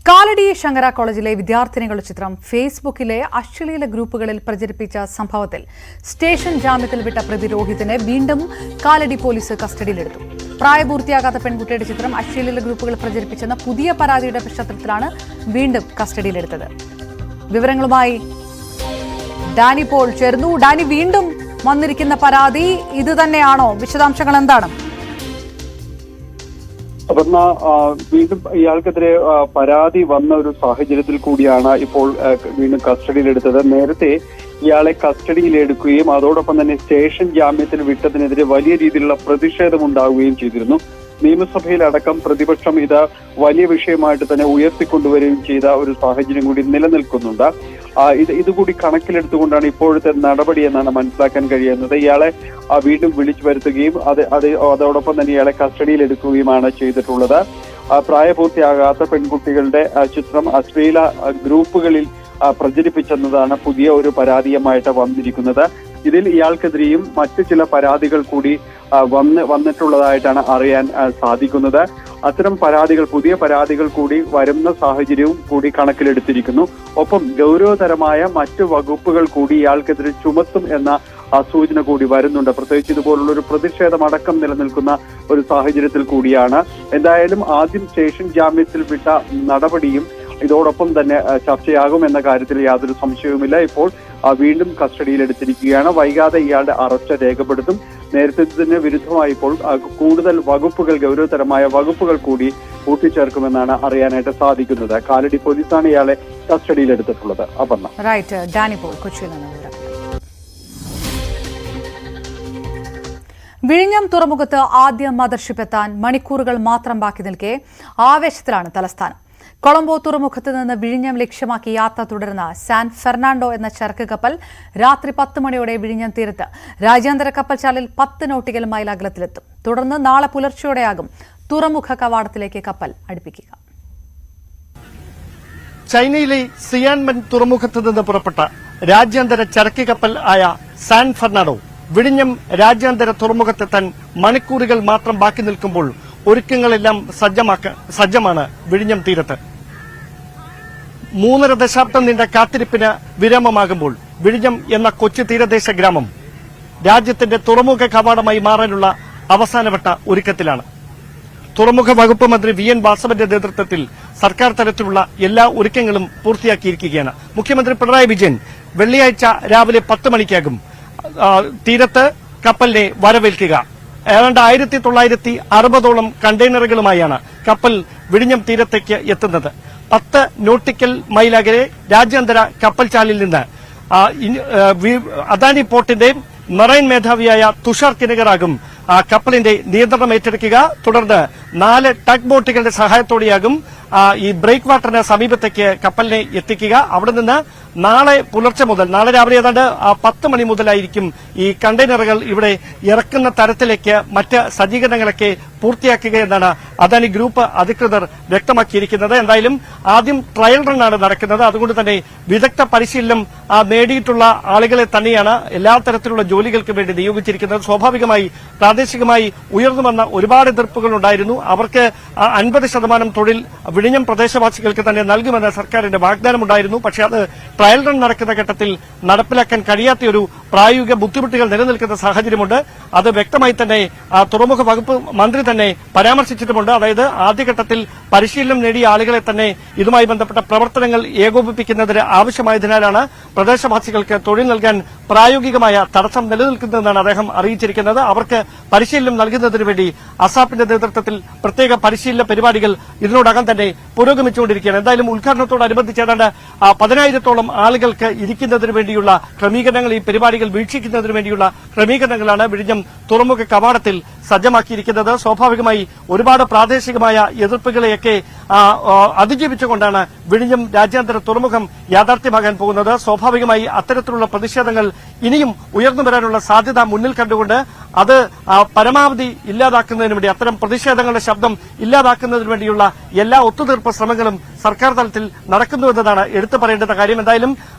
കാലടി ശങ്കര കോളേജിലെ വിദ്യാർത്ഥിനികളുടെ ചിത്രം ഫേസ്ബുക്കിലെ അശ്ലീല ഗ്രൂപ്പുകളിൽ പ്രചരിപ്പിച്ച സംഭവത്തിൽ സ്റ്റേഷൻ ജാമ്യത്തിൽ വിട്ട പ്രതി രോഹിതിനെ വീണ്ടും കാലടി പോലീസ് കസ്റ്റഡിയിലെടുത്തു. പ്രായപൂർത്തിയാകാത്ത പെൺകുട്ടിയുടെ ചിത്രം അശ്ലീല ഗ്രൂപ്പുകൾ പ്രചരിപ്പിച്ചെന്ന പുതിയ പരാതിയുടെ പശ്ചാത്തലത്തിലാണ് വീണ്ടും കസ്റ്റഡിയിലെടുത്തത്. വിവരങ്ങളുമായി ഡാനി പോൾ ചേർന്നു. ഡാനി, വീണ്ടും വന്നിരിക്കുന്ന പരാതി ഇത് തന്നെയാണോ? വിശദാംശങ്ങൾ എന്താണ്? അപർണ, വീണ്ടും ഇയാൾക്കെതിരെ പരാതി വന്ന ഒരു സാഹചര്യത്തിൽ കൂടിയാണ് ഇപ്പോൾ വീണ്ടും കസ്റ്റഡിയിലെടുത്തത്. നേരത്തെ ഇയാളെ കസ്റ്റഡിയിലെടുക്കുകയും അതോടൊപ്പം തന്നെ സ്റ്റേഷൻ ജാമ്യത്തിൽ വിട്ടതിനെതിരെ വലിയ രീതിയിലുള്ള പ്രതിഷേധം ഉണ്ടാവുകയും ചെയ്തിരുന്നു. നിയമസഭയിലടക്കം പ്രതിപക്ഷം ഇത് വലിയ വിഷയമായിട്ട് തന്നെ ഉയർത്തിക്കൊണ്ടുവരികയും ചെയ്ത ഒരു സാഹചര്യം കൂടി നിലനിൽക്കുന്നുണ്ട്. ഇതുകൂടി കണക്കിലെടുത്തുകൊണ്ടാണ് ഇപ്പോഴത്തെ നടപടി എന്നാണ് മനസ്സിലാക്കാൻ കഴിയുന്നത്. ഇയാളെ വീണ്ടും വിളിച്ചു വരുത്തുകയും അതോടൊപ്പം തന്നെ ഇയാളെ കസ്റ്റഡിയിൽ എടുക്കുകയുമാണ് ചെയ്തിട്ടുള്ളത്. പ്രായപൂർത്തിയാകാത്ത പെൺകുട്ടികളുടെ ചിത്രം അശ്ലീല ഗ്രൂപ്പുകളിൽ പ്രചരിപ്പിച്ചെന്നതാണ് പുതിയ ഒരു പരാതിയുമായിട്ട് വന്നിരിക്കുന്നത്. ഇതിൽ ഇയാൾക്കെതിരെയും മറ്റു ചില പരാതികൾ കൂടി വന്നിട്ടുള്ളതായിട്ടാണ് അറിയാൻ സാധിക്കുന്നത്. അത്തരം പരാതികൾ, പുതിയ പരാതികൾ കൂടി വരുന്ന സാഹചര്യവും കൂടി കണക്കിലെടുത്തിരിക്കുന്നു. ഒപ്പം ഗൗരവതരമായ മറ്റു വകുപ്പുകൾ കൂടി ഇയാൾക്കെതിരെ ചുമത്തും എന്ന സൂചന കൂടി വരുന്നുണ്ട്. പ്രത്യേകിച്ച് ഇതുപോലുള്ള ഒരു പ്രതിഷേധം അടക്കം നിലനിൽക്കുന്ന ഒരു സാഹചര്യത്തിൽ കൂടിയാണ്. എന്തായാലും ആദ്യം സ്റ്റേഷൻ ജാമ്യത്തിൽ വിട്ട നടപടിയും ഇതോടൊപ്പം തന്നെ ചർച്ചയാകും എന്ന കാര്യത്തിൽ യാതൊരു സംശയവുമില്ല. ഇപ്പോൾ വീണ്ടും കസ്റ്റഡിയിലെടുത്തിരിക്കുകയാണ്. വൈകാതെ ഇയാളുടെ അറസ്റ്റ് രേഖപ്പെടുത്തും. നേരത്തെ ഇതിന് വിരുദ്ധമായി ഇപ്പോൾ കൂടുതൽ വകുപ്പുകൾ, ഗൗരവതരമായ വകുപ്പുകൾ കൂടി കൂട്ടിച്ചേർക്കുമെന്നാണ് അറിയാനായിട്ട് സാധിക്കുന്നത്. കാലടി പോലീസാണ് ഇയാളെ കസ്റ്റഡിയിലെടുത്തിട്ടുള്ളത്. അപർണ. റൈറ്റ്, ഡാനി പോൾ കൊച്ചിയിൽ നിന്ന്. വിഴിഞ്ഞം തുറമുഖത്ത് ആദ്യ മദർഷിപ്പ് എത്താൻ മണിക്കൂറുകൾ മാത്രം ബാക്കി നിൽക്കെ ആവേശത്തിലാണ് തലസ്ഥാനം. കൊളംബോ തുറമുഖത്ത് നിന്ന് വിഴിഞ്ഞം ലക്ഷ്യമാക്കി യാത്ര തുടരുന്ന സാൻ ഫെർണാണ്ടോ എന്ന ചരക്ക് കപ്പൽ രാത്രി 10 മണിയോടെ വിഴിഞ്ഞം തീരത്ത് രാജ്യാന്തര കപ്പൽശാലയിൽ 10 നോട്ടിക്കൽ മൈൽ അകലത്തിലെത്തും. തുടർന്ന് നാളെ പുലർച്ചെയോടെയാകും തുറമുഖ കവാടത്തിലേക്ക് കപ്പൽ അടുപ്പിക്കുക. ചൈനയിലെ സിയാൻമെൻ തുറമുഖത്ത് നിന്ന് പുറപ്പെട്ട രാജ്യാന്തര ചരക്ക് കപ്പൽ ആയ സാൻ ഫെർണാണ്ടോ വിഴിഞ്ഞം രാജ്യാന്തര തുറമുഖത്തെത്താൻ മണിക്കൂറുകൾ മാത്രം ബാക്കി നിൽക്കുമ്പോൾ ഒരുക്കങ്ങളെല്ലാം സജ്ജമാണ് വിഴിഞ്ഞം തീരത്ത്. 3.5 ദശാബ്ദം നീണ്ട കാത്തിരിപ്പിന് വിരാമമാകുമ്പോൾ വിഴിഞ്ഞം എന്ന കൊച്ചു തീരദേശ ഗ്രാമം രാജ്യത്തിന്റെ തുറമുഖ കവാടമായി മാറാനുള്ള അവസാനവട്ട ഒരുക്കത്തിലാണ്. തുറമുഖ വകുപ്പ് മന്ത്രി വി എൻ വാസവന്റെ നേതൃത്വത്തിൽ സർക്കാർ തലത്തിലുള്ള എല്ലാ ഒരുക്കങ്ങളും പൂർത്തിയാക്കിയിരിക്കുകയാണ്. മുഖ്യമന്ത്രി പിണറായി വിജയൻ വെള്ളിയാഴ്ച രാവിലെ 10 മണിക്കാകും തീരത്ത് കപ്പലിനെ വരവേൽക്കുക. ഏതാണ്ട് 1960ഓളം കണ്ടെയ്നറുകളുമായാണ് കപ്പൽ വിഴിഞ്ഞം തീരത്തേക്ക് എത്തുന്നത്. 10 നോട്ടിക്കൽ മൈൽ അകലെ രാജ്യാന്തര കപ്പൽശാലയിൽ നിന്ന് അദാനി പോർട്ടിന്റെ മറൈൻ മേധാവിയായ തുഷാർ കിനകറാകും കപ്പലിന്റെ നിയന്ത്രണം ഏറ്റെടുക്കുക. തുടർന്ന് 4 ടഗ് ബോട്ടുകളുടെ സഹായത്തോടെയാകും ഈ ബ്രേക്ക് വാട്ടറിന് സമീപത്തേക്ക് കപ്പലിനെ എത്തിക്കുക. അവിടെ നിന്ന് നാളെ പുലർച്ചെ മുതൽ, നാളെ രാവിലെ ഏതാണ്ട് 10 മണി മുതലായിരിക്കും ഈ കണ്ടെയ്നറുകൾ ഇവിടെ ഇറക്കുന്ന തരത്തിലേക്ക് മറ്റ് സജ്ജീകരണങ്ങളൊക്കെ പൂർത്തിയാക്കുക എന്നാണ് അദാനി ഗ്രൂപ്പ് അധികൃതർ വ്യക്തമാക്കിയിരിക്കുന്നത്. എന്തായാലും ആദ്യം ട്രയൽ റണ്ണാണ് നടക്കുന്നത്. അതുകൊണ്ട് തന്നെ വിദഗ്ധ പരിശീലനം നേടിയിട്ടുള്ള ആളുകളെ തന്നെയാണ് എല്ലാ തരത്തിലുള്ള ജോലികൾക്ക് വേണ്ടി നിയോഗിച്ചിരിക്കുന്നത്. സ്വാഭാവികമായി പ്രാദേശികമായി ഉയർന്നു വന്ന ഒരുപാട് എതിർപ്പുകൾ ഉണ്ടായിരുന്നു. അവർക്ക് 50% തൊഴിൽ വിഴിഞ്ഞം പ്രദേശവാസികൾക്ക് തന്നെ നൽകുമെന്ന സർക്കാരിന്റെ വാഗ്ദാനമുണ്ടായിരുന്നു. പക്ഷേ അത് ട്രയൽ റൺ നടക്കുന്ന ഘട്ടത്തിൽ നടപ്പിലാക്കാൻ കഴിയാത്ത ഒരു പ്രായോഗിക ബുദ്ധിമുട്ടുകൾ നിലനിൽക്കുന്ന സാഹചര്യമുണ്ട്. അത് വ്യക്തമായി തന്നെ തുറമുഖ വകുപ്പ് മന്ത്രി തന്നെ പരാമർശിച്ചിട്ടുമുണ്ട്. അതായത് ആദ്യഘട്ടത്തിൽ പരിശീലനം നേടിയ ആളുകളെ തന്നെ ഇതുമായി ബന്ധപ്പെട്ട പ്രവർത്തനങ്ങൾ ഏകോപിപ്പിക്കുന്നതിന് ആവശ്യമായതിനാലാണ് പ്രദേശവാസികൾക്ക് തൊഴിൽ നൽകാൻ പ്രായോഗികമായ തടസ്സം നിലനിൽക്കുന്നതെന്നാണ് അദ്ദേഹം അറിയിച്ചിരിക്കുന്നത്. അവർക്ക് പരിശീലനം നൽകുന്നതിന് വേണ്ടി അസാപ്പിന്റെ നേതൃത്വത്തിൽ പ്രത്യേക പരിശീലന പരിപാടികൾ ഇതിനോടകം തന്നെ പുരോഗമിച്ചുകൊണ്ടിരിക്കുകയാണ്. എന്തായാലും ഉദ്ഘാടനത്തോടനുബന്ധിച്ച് ഏതാണ്ട് 10,000-ഓളം ആളുകൾക്ക് ഇരിക്കുന്നതിന് വേണ്ടിയുള്ള ക്രമീകരണങ്ങൾ, ഈ പരിപാടികൾ വീക്ഷിക്കുന്നതിന് വേണ്ടിയുള്ള ക്രമീകരണങ്ങളാണ് വിഴിഞ്ഞം തുറമുഖ കവാടത്തിൽ സജ്ജമാക്കിയിരിക്കുന്നത്. സ്വാഭാവികമായി ഒരുപാട് പ്രാദേശികമായ എതിർപ്പുകളെയൊക്കെ അതിജീവിച്ചുകൊണ്ടാണ് വിഴിഞ്ഞം രാജ്യാന്തര തുറമുഖം യാഥാർത്ഥ്യമാകാൻ പോകുന്നത്. സ്വാഭാവികമായി അത്തരത്തിലുള്ള പ്രതിഷേധങ്ങൾ ഇനിയും ഉയർന്നു വരാനുള്ള സാധ്യത മുന്നിൽ കണ്ടുകൊണ്ട് അത് പരമാവധി ഇല്ലാതാക്കുന്നതിന് വേണ്ടി, അത്തരം പ്രതിഷേധങ്ങളുടെ ശബ്ദം ഇല്ലാതാക്കുന്നതിന് വേണ്ടിയുള്ള എല്ലാ ഒത്തുതീർപ്പ് ശ്രമങ്ങളും സർക്കാർ തലത്തിൽ നടക്കുന്നുവെന്നതാണ് എടുത്തു പറയേണ്ട കാര്യം. എന്തായാലും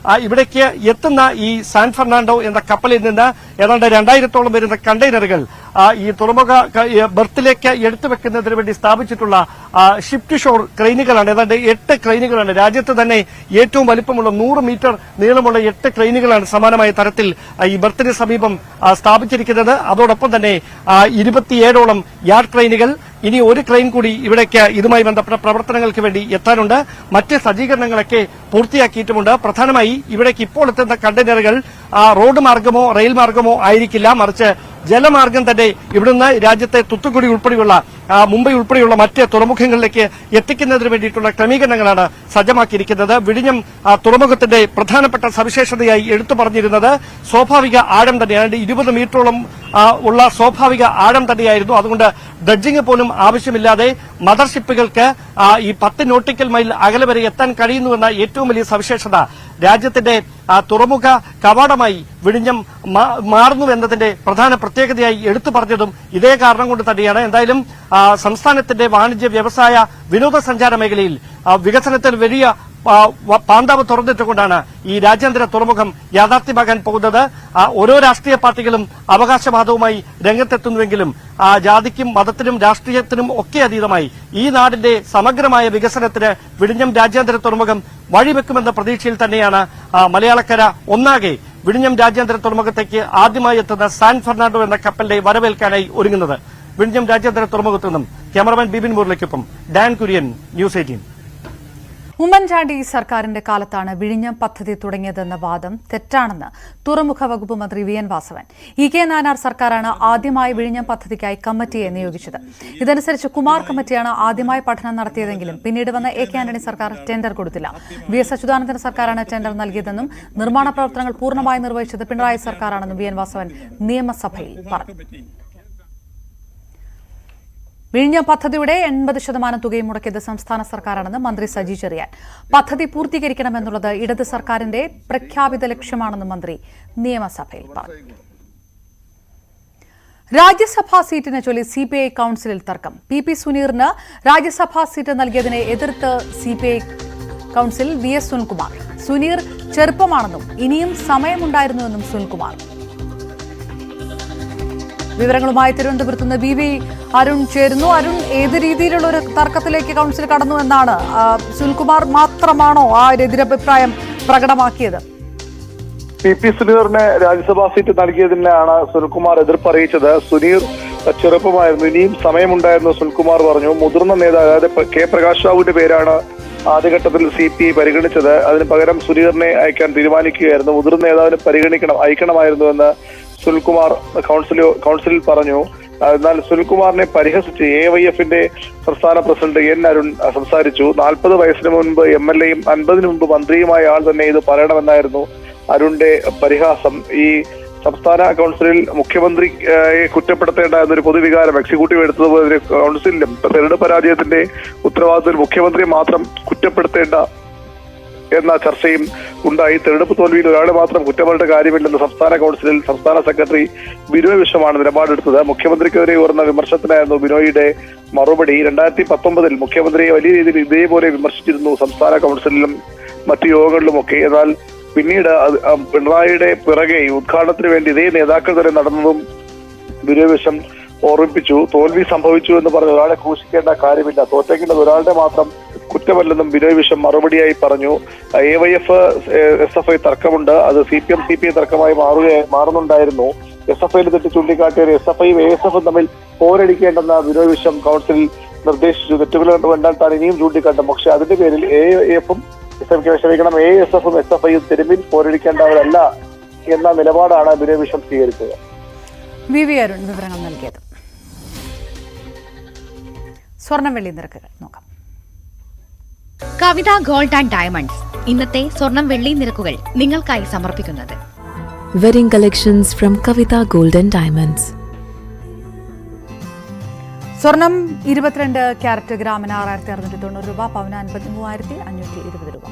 ഇവിടേക്ക് എത്തുന്ന ഈ സാൻ ഫെർണാണ്ടോ എന്ന കപ്പലിൽ നിന്ന് ഏതാണ്ട് 2000-ഓളം വരുന്ന കണ്ടെയ്നറുകൾ ഈ തുറമുഖ ബർത്തിലേക്ക് എടുത്തു വെക്കുന്നതിന് വേണ്ടി സ്ഥാപിച്ചിട്ടുള്ള ഷിപ്പ് ടു ഷോർ ക്രെയിനുകളാണ്. ഏതാണ്ട് 8 ക്രെയിനുകളാണ്. രാജ്യത്ത് തന്നെ ഏറ്റവും വലിപ്പമുള്ള 100 മീറ്റർ നീളമുള്ള 8 ക്രെയിനുകളാണ് സമാനമായ തരത്തിൽ ഈ ബർത്തിന് സമീപം സ്ഥാപിച്ചിരിക്കുന്നത്. അതോടൊപ്പം തന്നെ 27-ഓളം യാർഡ് ക്രെയിനുകൾ, ഇനി ഒരു ക്രെയിൻ കൂടി ഇവിടേക്ക് ഇതുമായി ബന്ധപ്പെട്ട പ്രവർത്തനങ്ങൾക്ക് വേണ്ടി എത്താനുണ്ട്. മറ്റ് സജ്ജീകരണങ്ങളൊക്കെ പൂർത്തിയാക്കിയിട്ടുമുണ്ട്. പ്രധാനമായി ഇവിടേക്ക് ഇപ്പോൾ എത്തുന്ന കണ്ടെയ്നറുകൾ റോഡ് മാർഗമോ റെയിൽ മാർഗമോ ആയിരിക്കില്ല, മറിച്ച് ജലമാർഗം തന്നെ ഇവിടുന്ന് രാജ്യത്തെ തുത്തുക്കുടി ഉൾപ്പെടെയുള്ള മുംബൈ ഉൾപ്പെടെയുള്ള മറ്റ് തുറമുഖങ്ങളിലേക്ക് എത്തിക്കുന്നതിന് വേണ്ടിയിട്ടുള്ള ക്രമീകരണങ്ങളാണ് സജ്ജമാക്കിയിരിക്കുന്നത്. വിഴിഞ്ഞം തുറമുഖത്തിന്റെ പ്രധാനപ്പെട്ട സവിശേഷതയായി എടുത്തു പറഞ്ഞിരുന്നത് സ്വാഭാവിക ആഴം തന്നെയാണ്. 20 മീറ്ററോളം ഉള്ള സ്വാഭാവിക ആഴം തന്നെയായിരുന്നു. അതുകൊണ്ട് ഡ്രഡ്ജിംഗ് പോലും ആവശ്യമില്ലാതെ മദർഷിപ്പുകൾക്ക് ഈ 10 നോട്ടിക്കൽ മൈൽ അകലെ വരെ എത്താൻ കഴിയുന്നുവെന്ന ഏറ്റവും വലിയ സവിശേഷത രാജ്യത്തിന്റെ തുറമുഖ കവാടമായി വിഴിഞ്ഞം മാറുന്നുവെന്നതിന്റെ പ്രധാന പ്രത്യേകതയായി എടുത്തു പറഞ്ഞതും ഇതേ കാരണം കൊണ്ട് തന്നെയാണ്. എന്തായാലും സംസ്ഥാനത്തിന്റെ വാണിജ്യ വ്യവസായ വിനോദസഞ്ചാര മേഖലയിൽ വികസനത്തിൽ വലിയ പാന്താവ് തുറന്നിട്ടുകൊണ്ടാണ് ഈ രാജ്യാന്തര തുറമുഖം യാഥാർത്ഥ്യമാകാൻ പോകുന്നത്. ഓരോ രാഷ്ട്രീയ പാർട്ടികളും അവകാശവാദവുമായി രംഗത്തെത്തുന്നുവെങ്കിലും ജാതിക്കും മതത്തിനും രാഷ്ട്രീയത്തിനും ഒക്കെ അതീതമായി ഈ നാടിന്റെ സമഗ്രമായ വികസനത്തിന് വിഴിഞ്ഞം രാജ്യാന്തര തുറമുഖം വഴിവെക്കുമെന്ന പ്രതീക്ഷയിൽ തന്നെയാണ് മലയാളക്കര ഒന്നാകെ വിഴിഞ്ഞം രാജ്യാന്തര തുറമുഖത്തേക്ക് ആദ്യമായി എത്തുന്ന സാൻ ഫെർണാണ്ടോ എന്ന കപ്പലിനെ വരവേൽക്കാനായി ഒരുങ്ങുന്നത്. വിഴിഞ്ഞം രാജ്യാന്തര തുറമുഖത്തു നിന്നും ക്യാമറമാൻ ബിബിൻ മുരളിക്കൊപ്പം ഡാൻ കുര്യൻ, ന്യൂസ് 18. ഉമ്മൻചാണ്ടി സർക്കാരിന്റെ കാലത്താണ് വിഴിഞ്ഞം പദ്ധതി തുടങ്ങിയതെന്ന വാദം തെറ്റാണെന്ന് തുറമുഖ വകുപ്പ് മന്ത്രി V N Vasavan. E K Nayanar സർക്കാരാണ് ആദ്യമായി വിഴിഞ്ഞം പദ്ധതിക്കായി കമ്മിറ്റിയെ നിയോഗിച്ചത്. ഇതനുസരിച്ച് കുമാർ കമ്മിറ്റിയാണ് ആദ്യമായി പഠനം നടത്തിയതെങ്കിലും പിന്നീട് വന്ന എ കെ ആന്റണി സർക്കാർ ടെൻഡർ കൊടുത്തില്ല. വി എസ് അച്യുതാനന്ദൻ സർക്കാരാണ് ടെൻഡർ നൽകിയതെന്നും നിർമ്മാണ പ്രവർത്തനങ്ങൾ പൂർണ്ണമായി നിർവഹിച്ചത് പിണറായി സർക്കാരാണെന്നും വി എൻ വാസവൻ നിയമസഭയിൽ പറഞ്ഞു. വിഴിഞ്ഞം പദ്ധതിയുടെ 80% തുകയും മുടക്കിയത് സംസ്ഥാന സർക്കാരാണെന്ന് മന്ത്രി സജി ചെറിയാൻ. പദ്ധതി പൂർത്തീകരിക്കണമെന്നുള്ളത് ഇടത് സർക്കാരിന്റെ പ്രഖ്യാപിത ലക്ഷ്യമാണെന്ന് മന്ത്രി നിയമസഭയിൽ പറഞ്ഞു. രാജ്യസഭാ സീറ്റിനെ ചൊല്ലി സിപിഐ കൌൺസിലിൽ തർക്കം. പി സുനീറിന് രാജ്യസഭാ സീറ്റ് നൽകിയതിനെ എതിർത്ത് CPI council V S Sunilkumar. Suneer ചെറുപ്പമാണെന്നും ഇനിയും സമയമുണ്ടായിരുന്നുവെന്നും സുനിൽകുമാർ. വിവരങ്ങളുമായി തിരുവനന്തപുരത്ത് നിന്ന് വി അരുൺ ചേരുന്നു. അരുൺ, ഏത് രീതിയിലുള്ള ഒരു തർക്കത്തിലേക്ക് കൌൺസിൽ കടന്നു എന്നാണ്? സുനിൽകുമാർ മാത്രമാണോ ആ ഒരു എതിരഭിപ്രായം പ്രകടമാക്കിയത്? പി സുനീറിന് രാജ്യസഭാ സീറ്റ് നൽകിയതിനാണ് സുനിൽകുമാർ എതിർപ്പ് അറിയിച്ചത്. സുനീർ ചെറുപ്പമായിരുന്നു, ഇനിയും സമയമുണ്ടായിരുന്നു സുനിൽകുമാർ പറഞ്ഞു. മുതിർന്ന നേതാവ്, അതായത് കെ പ്രകാശ് റാവുവിന്റെ പേരാണ് ആദ്യഘട്ടത്തിൽ CPI പരിഗണിച്ചത്. അതിന് പകരം സുനീറിനെ അയക്കാൻ തീരുമാനിക്കുകയായിരുന്നു. മുതിർന്ന നേതാവിനെ അയക്കണമായിരുന്നുവെന്ന് സുനിൽകുമാർ കൌൺസിലിൽ പറഞ്ഞു. എന്നാൽ സുനിൽകുമാറിനെ പരിഹസിച്ച് AYFന്റെ സംസ്ഥാന പ്രസിഡന്റ് N അരുൺ സംസാരിച്ചു. 40 വയസ്സിന് മുൻപ് MLAയും 50 മുമ്പ് മന്ത്രിയുമായ ആൾ തന്നെ ഇത് പറയണമെന്നായിരുന്നു അരുണിന്റെ പരിഹാസം. ഈ സംസ്ഥാന കൌൺസിലിൽ മുഖ്യമന്ത്രിയെ കുറ്റപ്പെടുത്തേണ്ട എന്നൊരു പൊതുവികാരം എക്സിക്യൂട്ടീവ് എടുത്തതുപോലെ കൌൺസിലിലും തെരഞ്ഞെടുപ്പ് പരാജയത്തിന്റെ ഉത്തരവാദിത്തത്തിൽ മുഖ്യമന്ത്രിയെ മാത്രം കുറ്റപ്പെടുത്തേണ്ട എന്ന ചർച്ചയും ഉണ്ടായി. തെരഞ്ഞെടുപ്പ് തോൽവിയിൽ ഒരാളെ മാത്രം കുറ്റം പറഞ്ഞിട്ട് കാര്യമില്ലെന്ന് സംസ്ഥാന കൗൺസിലിൽ സംസ്ഥാന സെക്രട്ടറി ബിനോയ് വിശ്വമാണ് നിലപാടെടുത്തത്. മുഖ്യമന്ത്രിക്കെതിരെ ഉയർന്ന വിമർശനത്തിനായിരുന്നു ബിനോയിയുടെ മറുപടി. 2019 മുഖ്യമന്ത്രിയെ വലിയ രീതിയിൽ ഇതേപോലെ വിമർശിച്ചിരുന്നു സംസ്ഥാന കൗൺസിലിലും മറ്റു യോഗങ്ങളിലുമൊക്കെ. എന്നാൽ പിന്നീട് പിണറായിയുടെ പിറകെ ഉദ്ഘാടനത്തിന് വേണ്ടി ഇതേ നേതാക്കൾ തന്നെ നടന്നതും ബിനോയ് വിശ്വം ഓർമ്മിപ്പിച്ചു. തോൽവി സംഭവിച്ചു എന്ന് പറഞ്ഞ് ഒരാളെ ക്രൂശിക്കേണ്ട കാര്യമില്ല, തോറ്റേണ്ടത് ഒരാളുടെ മാത്രം കുറ്റമല്ലെന്നും ബിനോയ് വിശ്വം മറുപടിയായി പറഞ്ഞു. AYF SFI തർക്കമുണ്ട്, അത് CPM CPI തർക്കമായി മാറുന്നുണ്ടായിരുന്നു. SFIയിൽ തെറ്റ് ചൂണ്ടിക്കാട്ടിയ SFIയും ASFും തമ്മിൽ പോരടിക്കേണ്ടെന്ന ബിനോയ് വിശ്വം കൗൺസിലിൽ നിർദ്ദേശിച്ചു. തെറ്റുകൾ കണ്ടാൽ താൻ ഇനിയും ചൂണ്ടിക്കാട്ടും, പക്ഷെ അതിന്റെ പേരിൽ AYFും ASFും SFIയും തെരുവിൽ പോരടിക്കേണ്ടവരല്ല എന്ന നിലപാടാണ് ബിനോയ് വിശ്വം സ്വീകരിച്ചത്. VV അരുൺ വിവരങ്ങൾ നൽകിയത്. സ്വർണം വെള്ളി നിരക്കുകൾ നോക്കാം. കവിത ഗോൾഡ് ആൻഡ് ഡയമണ്ട്സ് ഇന്നത്തെ സ്വർണം വെള്ളി നിരക്കുകൾ നിങ്ങൾക്കായി സമർപ്പിക്കുന്നത് wedding collections from Kavitha gold and diamonds. സ്വർണം 22 ക്യാരറ്റ് ഗ്രാമിന് 6690 രൂപ, പവന് 53,520 രൂപ.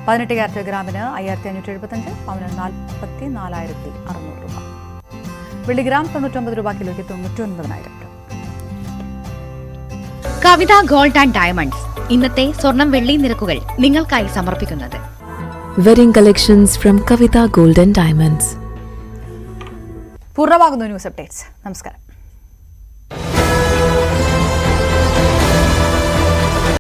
18 ക്യാരറ്റ് ഗ്രാമിന് 5575, പവന് 44,600 രൂപ. വെള്ളിഗ്രാം 99 രൂപ കിലോയ്ക്ക് 99,000 രൂപ. കവിത ഗോൾഡ് ആൻഡ് ഡയമണ്ട്സ് ഇന്നത്തെ സ്വർണം വെള്ളി നിരക്കുകൾ നിങ്ങൾക്കായി സമർപ്പിക്കുന്നത് wedding collections from Kavitha gold and diamonds. പൂർണ്ണമാകുന്നു ന്യൂസ് അപ്ഡേറ്റ്സ്. നമസ്കാരം.